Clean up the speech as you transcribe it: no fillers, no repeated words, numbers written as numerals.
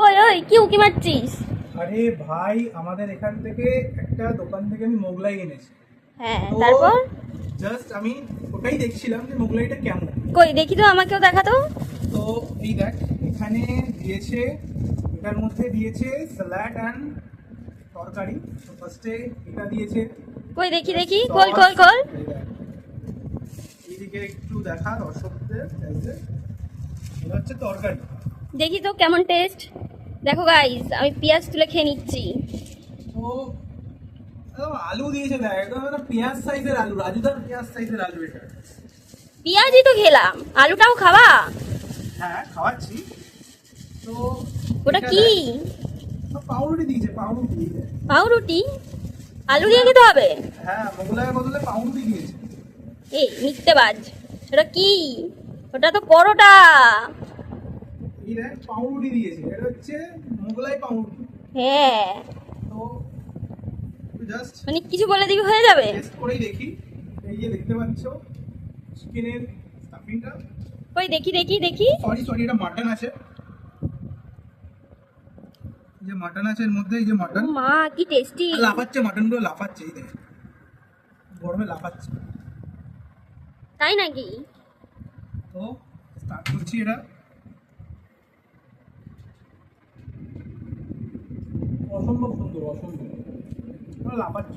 ওই ওই কি উকি মারছিস? আরে ভাই, আমাদের এখান থেকে একটা দোকান থেকে আমি মোগলাই এনেছি। হ্যাঁ, তো তারপর? জাস্ট আমি ওটাই দেখছিলাম যে মোগলাইটা কেমন। কই দেখি তো, আমাকেও দেখা তো। তো এই দেখ, এখানে দিয়েছে, এটার মধ্যে দিয়েছে স্যালাড অ্যান্ড তরকারি। তো ফার্স্টে এটা দিয়েছে কই দেখি দেখি, sauce। খোল খোল খোল। এই দেখ, এইদিকে একটু দেখা দর্শকদের, এই যে এটা হচ্ছে তরকারি। দেখি তো কেমন টেস্ট। দেখো গাইস, আমি পেঁয়াজ তুলে খেয়ে নিচ্ছি। তো একদম আলু দিয়েছে, দেখ একদম একটা পেঁয়াজ সাইজের আলু, রাজুদার পেঁয়াজ সাইজের আলু এটা। পেঁয়াজই তো খেলাম, আলুটাও খাওয়া? হ্যাঁ, খাওয়াচ্ছি। তো ওটা এটা কি? দেখ, পাউরুটি দিয়েছে, পাউরুটি। পাউরুটি? আলু দিয়ে খেতে হবে? হ্যাঁ, মোগলাইয়ের বদলে পাউরুটি দিয়েছে। এই মিথ্যেবাজ, ওটা কি? ওটা তো পরোটা। এই দেখ, পাউরুটি দিয়েছে, এটা হচ্ছে মোগলাই পাউরুটি। হ্যাঁ, তো জাস্ট মানে কিছু বলে দিবি হয়ে যাবে? টেস্ট করেই দেখি। এই যে দেখতে পাচ্ছ চিকেনের স্টাফিংটা। কই দেখি দেখি দেখি। সরি সরি, এটা মাটন আছে। এই যে মাটন আছে এর মধ্যে, এই যে মাটন ও মা, কি টেস্টি। লাফাচ্ছে, মাটনগুলো লাফাচ্ছে, এই দেখ গরমে লাফাচ্ছে। তাই নাকি? তো স্টার্ট করছি এটা। অসম্ভব সুন্দর, অসম্ভব লাফাচ্ছে।